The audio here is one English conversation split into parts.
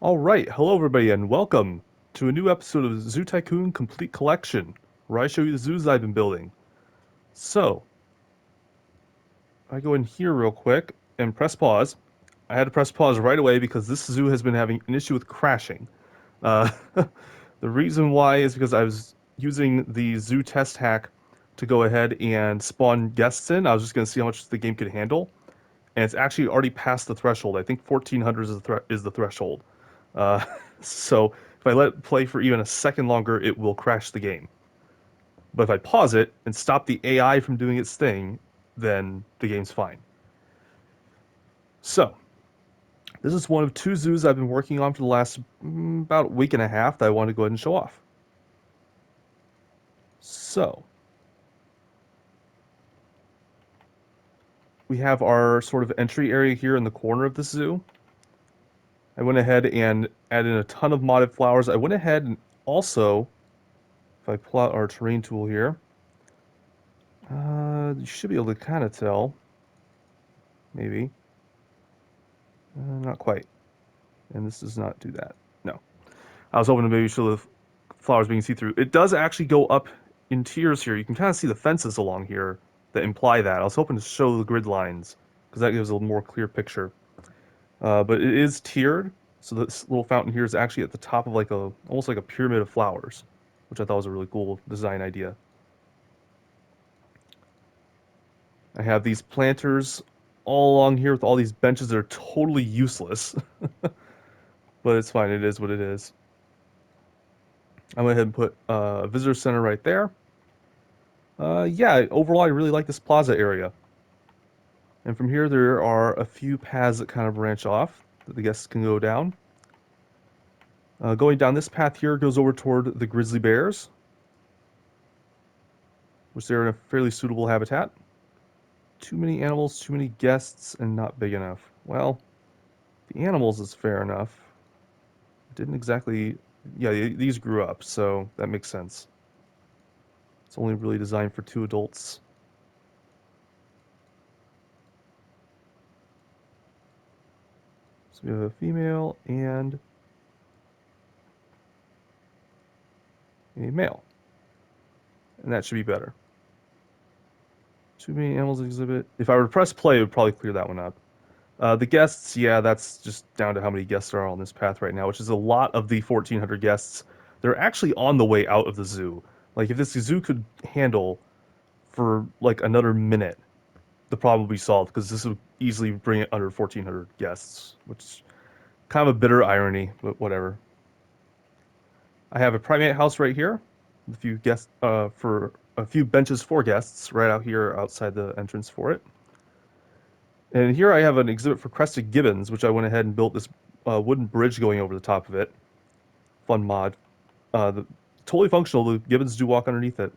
All right, hello everybody, and welcome to a new episode of Zoo Tycoon Complete Collection, where I show you the zoos I've been building. So, I go in here real quick and press pause. I had to press pause right away because this zoo has been having an issue with crashing. Uh, the reason why is because I was using the zoo test hack to go ahead and spawn guests in. I was just going to see how much the game could handle, and it's actually already past the threshold. I think 1400 is the threshold. Uh, so if I let it play for even a second longer, it will crash the game. But if I pause it and stop the AI from doing its thing, then the game's fine. So this is one of two zoos I've been working on for the last about a week and a half that I want to go ahead and show off. So we have our sort of entry area here in the corner of this zoo. I went ahead and added in a ton of modded flowers. I went ahead and also, if I pull out our terrain tool here, you should be able to kind of tell, maybe. Not quite. And this does not do that. No. I was hoping to maybe show the flowers being see-through. It does actually go up in tiers here. You can kind of see the fences along here that imply that. I was hoping to show the grid lines because that gives a more clear picture. But it is tiered, so this little fountain here is actually at the top of like almost like a pyramid of flowers, which I thought was a really cool design idea. I have these planters all along here with all these benches that are totally useless, but it's fine. It is what it is. I went ahead and put a visitor center right there. Yeah, overall, I really like this plaza area. And from here, there are a few paths that kind of branch off that the guests can go down. Going down this path here goes over toward the Grizzly Bears, which they're in a fairly suitable habitat. Too many animals, too many guests, and not big enough. Well, the animals is fair enough. Didn't exactly... Yeah, these grew up, so that makes sense. It's only really designed for two adults. So we have a female and a male. And that should be better. Too many animals exhibit. If I were to press play, it would probably clear that one up. The guests, yeah, that's just down to how many guests are on this path right now, which is a lot of the 1,400 guests. They're actually on the way out of the zoo. Like, if this zoo could handle for like another minute, the problem would be solved because this would easily bring it under 1,400 guests, which is kind of a bitter irony, but whatever. I have a primate house right here, with a few guests for a few benches for guests right out here outside the entrance for it. And here I have an exhibit for crested gibbons, which I went ahead and built this wooden bridge going over the top of it. Fun mod. Totally functional. The gibbons do walk underneath it.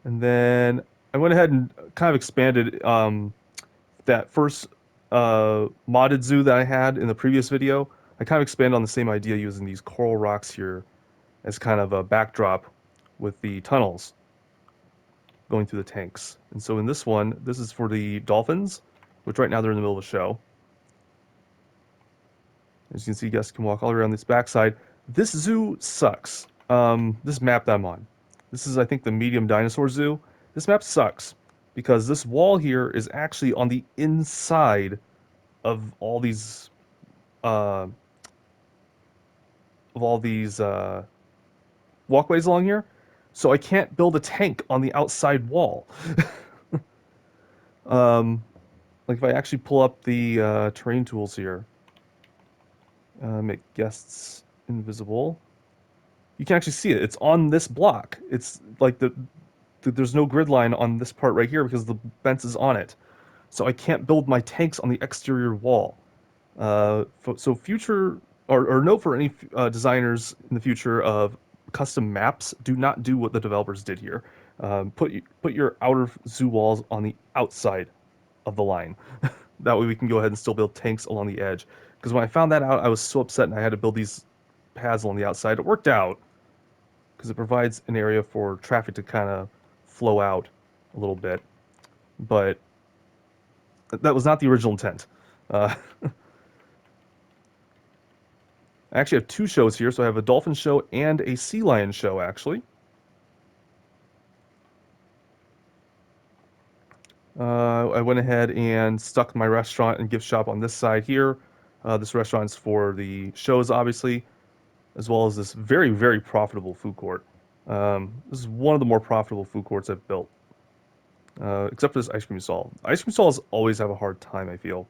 And then I went ahead and kind of expanded that first modded zoo that I had in the previous video. I kind of expanded on the same idea using these coral rocks here as kind of a backdrop with the tunnels going through the tanks. And so in this one, this is for the dolphins, which right now they're in the middle of a show. As you can see, guests can walk all around this backside. This zoo sucks. This map that I'm on. This is, I think, the medium dinosaur zoo. This map sucks because this wall here is actually on the inside of all these uh, walkways along here. So I can't build a tank on the outside wall. Like if I actually pull up the terrain tools here, make guests invisible. You can actually see it. It's on this block. It's like there's no grid line on this part right here because the fence is on it. So I can't build my tanks on the exterior wall. So future or note for any designers in the future of custom maps, do not do what the developers did here. Put your outer zoo walls on the outside of the line. That way we can go ahead and still build tanks along the edge. Because when I found that out, I was so upset and I had to build these paths along the outside. It worked out because it provides an area for traffic to kind of flow out a little bit. But that was not the original intent. Uh, I actually have two shows here, so I have a dolphin show and a sea lion show, actually. I went ahead and stuck my restaurant and gift shop on this side here. This restaurant's for the shows, obviously, as well as this very, very profitable food court. This is one of the more profitable food courts I've built, except for this ice cream stall. Ice cream stalls always have a hard time, I feel.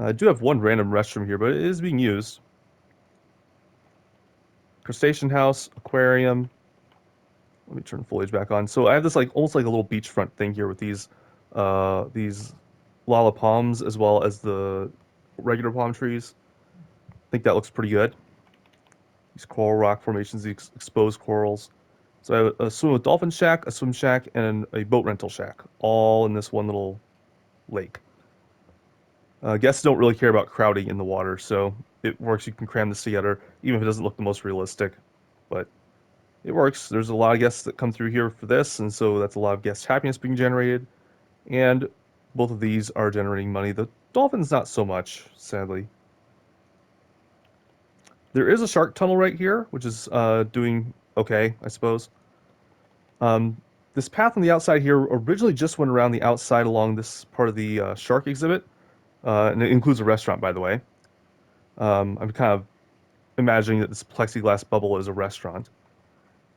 I do have one random restroom here, but it is being used. Crustacean house, aquarium. Let me turn foliage back on. So I have this like almost like a little beachfront thing here with these lala palms as well as the regular palm trees. I think that looks pretty good. These coral rock formations, these exposed corals. So I have a swim with dolphin shack, a swim shack, and a boat rental shack, all in this one little lake. Guests don't really care about crowding in the water, so it works. You can cram this together, even if it doesn't look the most realistic. But it works. There's a lot of guests that come through here for this, and so that's a lot of guest happiness being generated. And both of these are generating money. The dolphins, not so much, sadly. There is a shark tunnel right here, which is doing okay, I suppose. Um, this path on the outside here originally just went around the outside along this part of the shark exhibit, and it includes a restaurant, by the way. I'm kind of imagining that this plexiglass bubble is a restaurant.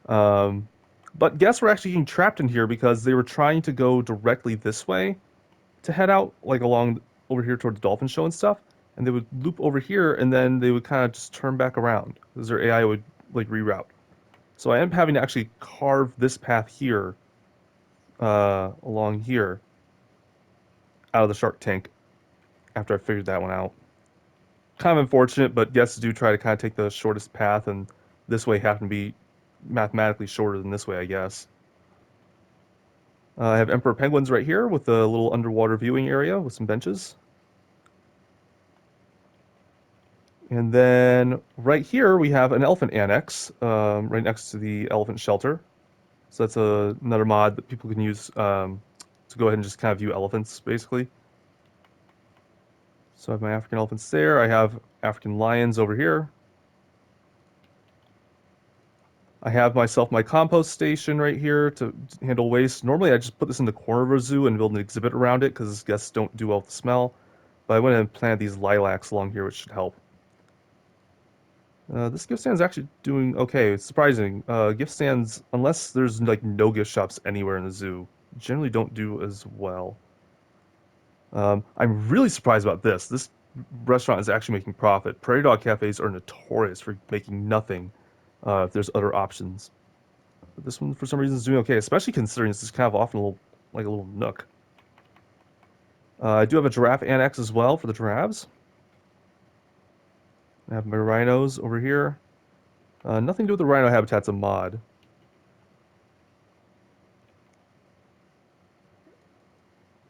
Um, but guests were actually getting trapped in here because they were trying to go directly this way to head out, like along over here toward the dolphin show and stuff. And they would loop over here, and then they would kind of just turn back around because their AI would like reroute. So I am having to actually carve this path here, along here, out of the shark tank after I figured that one out. Kind of unfortunate, but guests do try to kind of take the shortest path, and this way happen to be mathematically shorter than this way, I guess. I have emperor penguins right here with a little underwater viewing area with some benches. And then right here we have an elephant annex, right next to the elephant shelter. So that's another mod that people can use to go ahead and just kind of view elephants, basically. So I have my African elephants there. I have African lions over here. I have myself my compost station right here to handle waste. Normally I just put this in the corner of a zoo and build an exhibit around it because guests don't do well with the smell. But I went and planted these lilacs along here, which should help. This gift stand is actually doing okay. It's surprising. Gift stands, unless there's like no gift shops anywhere in the zoo, generally don't do as well. I'm really surprised about this. This restaurant is actually making profit. Prairie dog cafes are notorious for making nothing if there's other options. But this one, for some reason, is doing okay, especially considering this is kind of often a little like a little nook. I do have a giraffe annex as well for the giraffes. I have my rhinos over here. Nothing to do with the rhino habitat's a mod.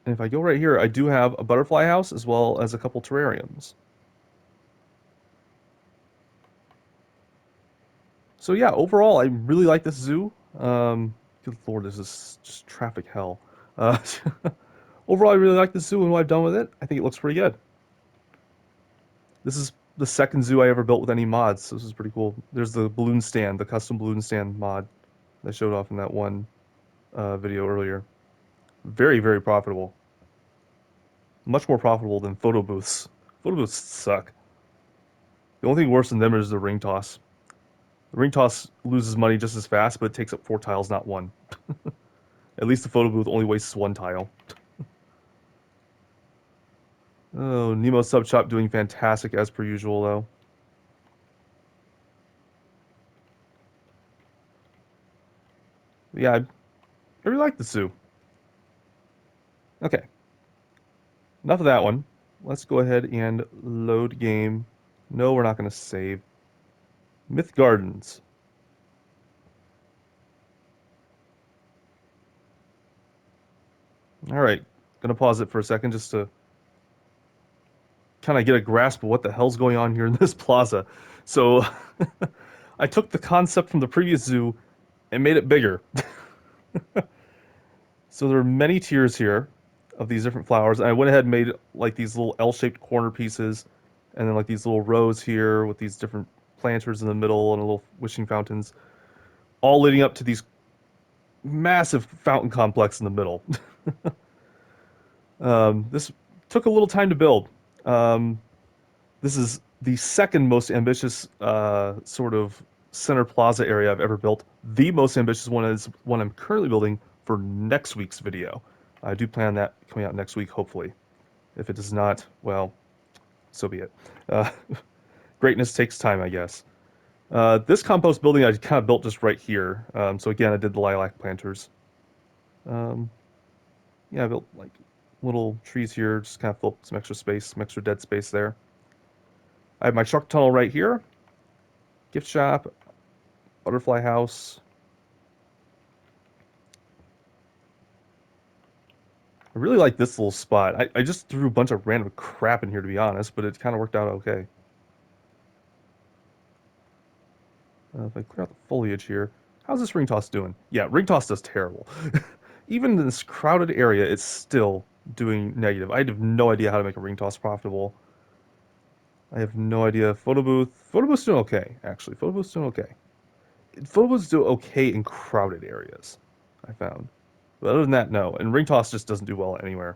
And if I go right here, I do have a butterfly house as well as a couple terrariums. So yeah, overall, I really like this zoo. Good lord, this is just traffic hell. Uh, overall, I really like this zoo and what I've done with it. I think it looks pretty good. This is the second zoo I ever built with any mods, so this is pretty cool. There's the balloon stand, the custom balloon stand mod that I showed off in that one video earlier. Very, very profitable. Much more profitable than photo booths. Photo booths suck. The only thing worse than them is the ring toss. The ring toss loses money just as fast, but it takes up 4 tiles, not one. At least the photo booth only wastes 1 tile. Oh, Nemo Sub Shop doing fantastic as per usual, though. Yeah, I really like the zoo. Okay, enough of that one. Let's go ahead and load game. No, we're not going to save. Myth Gardens. All right, gonna pause it for a second just to kind of get a grasp of what the hell's going on here in this plaza. So I took the concept from the previous zoo and made it bigger. So there are many tiers here of these different flowers. And I went ahead and made like these little L-shaped corner pieces, and then like these little rows here with these different planters in the middle and a little wishing fountains, all leading up to these massive fountain complex in the middle. This took a little time to build. Um, this is the second most ambitious sort of center plaza area I've ever built. The most ambitious one is one I'm currently building for next week's video. I do plan that coming out next week, hopefully. If it does not, well, so be it. Uh, greatness takes time, I guess. This compost building I kind of built just right here. So again, I did the lilac planters. Um, yeah, I built like little trees here, just kind of fill up some extra space, some extra dead space there. I have my truck tunnel right here, gift shop, butterfly house. I really like this little spot. I just threw a bunch of random crap in here, to be honest, but it kind of worked out okay. If I clear out the foliage here, how's this ring toss doing? Yeah, ring toss does terrible. Even in this crowded area, it's still doing negative. I have no idea how to make a ring toss profitable. I have no idea. Photo booth. Photo booth's doing okay, actually. Photo booth's doing okay. Photo booths do okay in crowded areas, I found. But other than that, no. And ring toss just doesn't do well anywhere.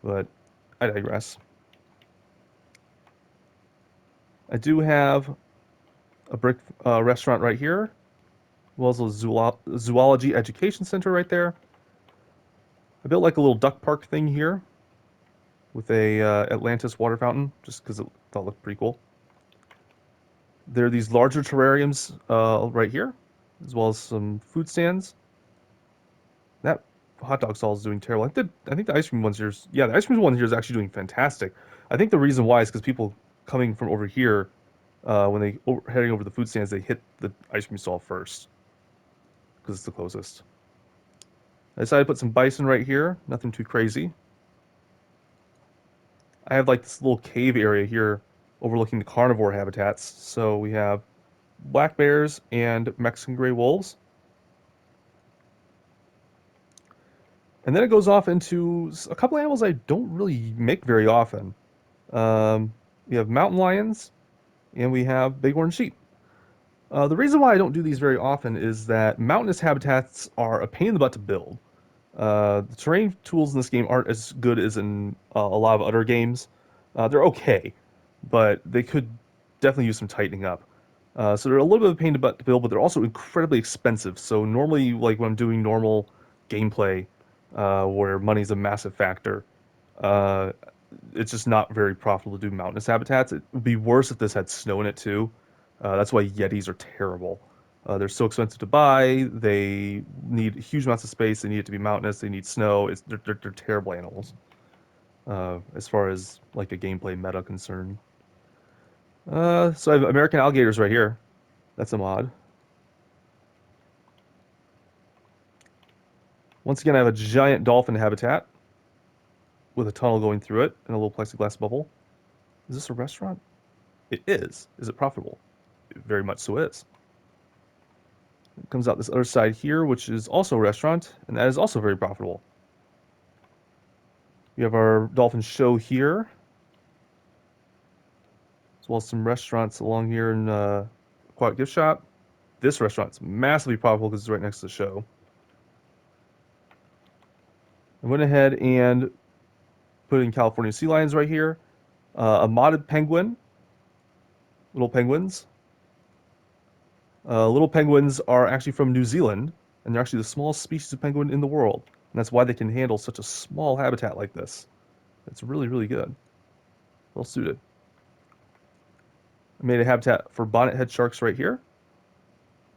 But I digress. I do have a brick restaurant right here, as well as a zoology education center right there. I built like a little duck park thing here with a Atlantis water fountain, just because it thought it looked pretty cool. There are these larger terrariums right here, as well as some food stands. That hot dog stall is doing terrible. I think the ice cream one's here. Yeah, the ice cream one here is actually doing fantastic. I think the reason why is because people coming from over here, when heading over the food stands, they hit the ice cream stall first because it's the closest. I decided to put some bison right here. Nothing too crazy. I have like this little cave area here overlooking the carnivore habitats. So we have black bears and Mexican gray wolves. And then it goes off into a couple animals I don't really make very often. We have mountain lions and we have bighorn sheep. The reason why I don't do these very often is that mountainous habitats are a pain in the butt to build. The terrain tools in this game aren't as good as in a lot of other games. They're okay, but they could definitely use some tightening up. So they're a little bit of a pain to build, but they're also incredibly expensive. So normally, like when I'm doing normal gameplay, where money's a massive factor, uh, it's just not very profitable to do mountainous habitats. It would be worse if this had snow in it too. That's why Yetis are terrible. They're so expensive to buy. They need huge amounts of space. They need it to be mountainous. They need snow. They're terrible animals as far as like a gameplay meta concern. So I have American alligators right here. That's a mod. Once again, I have a giant dolphin habitat with a tunnel going through it and a little plexiglass bubble. Is this a restaurant? It is. Is it profitable? It very much so is. It comes out this other side here, which is also a restaurant, and that is also very profitable. We have our dolphin show here, as well as some restaurants along here in Aquatic Gift Shop. This restaurant's massively profitable because it's right next to the show. I went ahead and put in California sea lions right here, a modded penguin, little penguins. Little penguins are actually from New Zealand, and they're actually the smallest species of penguin in the world. And that's why they can handle such a small habitat like this. It's really, really good. Well suited. I made a habitat for bonnet head sharks right here.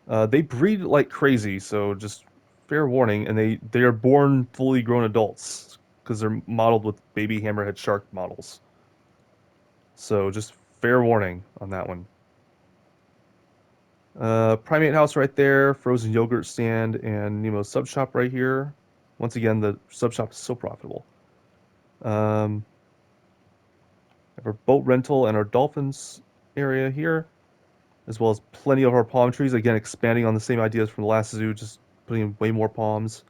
They breed like crazy, so just fair warning. And they are born fully grown adults because they're modeled with baby hammerhead shark models. So just fair warning on that one. Primate House right there, frozen yogurt stand, and Nemo's sub shop right here. Once again, the sub shop is so profitable. Um, have our boat rental and our dolphins area here. as well as plenty of our palm trees. Again, expanding on the same ideas from the last zoo, just putting in way more palms.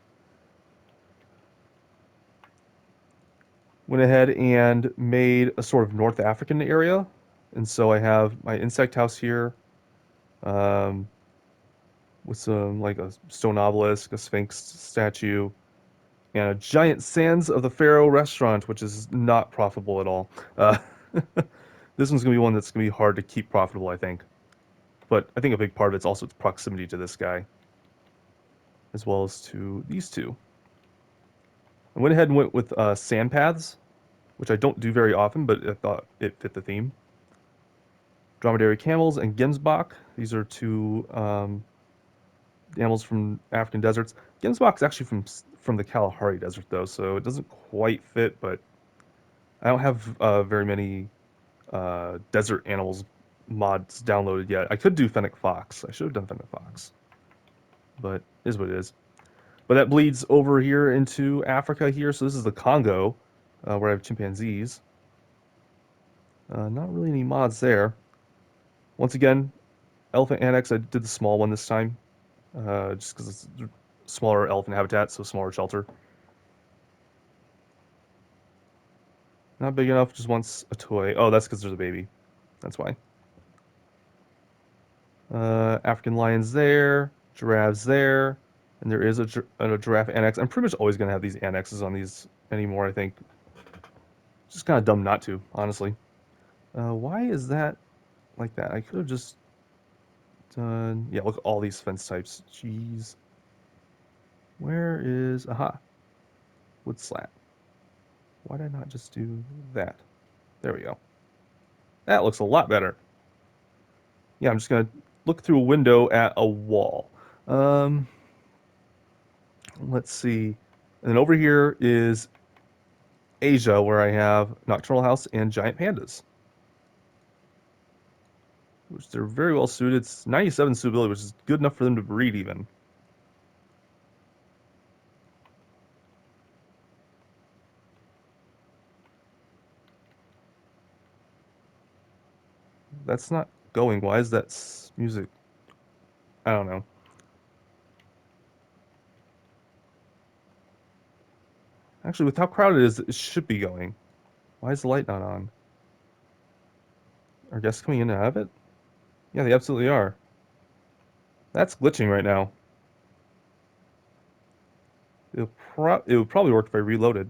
Went ahead and made a sort of North African area. And so I have my insect house here, um, with some like a stone obelisk, a sphinx statue, and a giant Sands of the Pharaoh restaurant, which is not profitable at all. Uh, this one's gonna be one that's gonna be hard to keep profitable, I think. But I think a big part of it's also its proximity to this guy, as well as to these two. I went ahead and went with sand paths, which I don't do very often, but I thought it fit the theme. Dromedary camels and Gemsbok. These are two animals from African deserts. Gemsbok is actually from the Kalahari Desert, though, so it doesn't quite fit. But I don't have very many desert animals mods downloaded yet. I could do Fennec Fox. I should have done Fennec Fox, but it is what it is. But that bleeds over here into Africa here. So this is the Congo, where I have chimpanzees. Not really any mods there. Once again, Elephant Annex. I did the small one this time, just because it's smaller elephant habitat, so smaller shelter. Not big enough. Just wants a toy. Oh, that's because there's a baby. That's why. African lions there, giraffes there, and there is a giraffe annex. I'm pretty much always gonna have these annexes on these anymore. I think. It's just kind of dumb not to, honestly. Why is that like that? I could have just done. Yeah, look at all these fence types. Jeez. Where is aha? Wood slat. Why did I not just do that? There we go. That looks a lot better. Yeah, I'm just gonna look through a window at a wall. Um, let's see. And then over here is Asia, where I have Nocturnal House and Giant Pandas, which they're very well suited. It's 97 suitability, which is good enough for them to breed even. That's not going. Why is that music? I don't know. Actually, with how crowded it is, it should be going. Why is the light not on? Are guests coming in and out of it? Yeah, they absolutely are. That's glitching right now. It would probably work if I reloaded.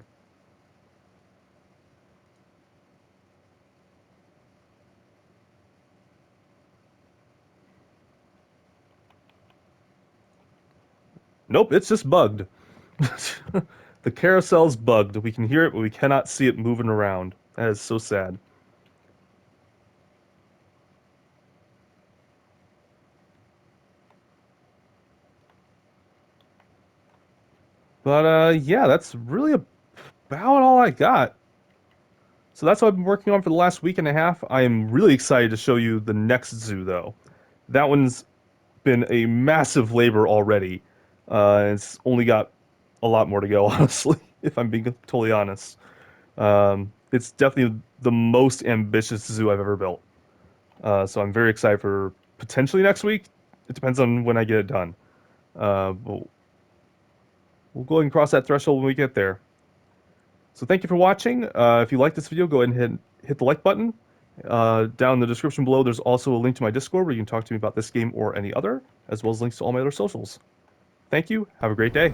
Nope, it's just bugged. The carousel's bugged. We can hear it, but we cannot see it moving around. That is so sad. But yeah, that's really about all I got. So that's what I've been working on for the last week and a half. I am really excited to show you the next zoo, though. That one's been a massive labor already. It's only got a lot more to go, honestly, if I'm being totally honest. It's definitely the most ambitious zoo I've ever built. So I'm very excited for potentially next week. It depends on when I get it done. But we'll go ahead and cross that threshold when we get there. So thank you for watching. If you like this video, go ahead and hit the like button. Down in the description below, there's also a link to my Discord where you can talk to me about this game or any other, as well as links to all my other socials. Thank you. Have a great day.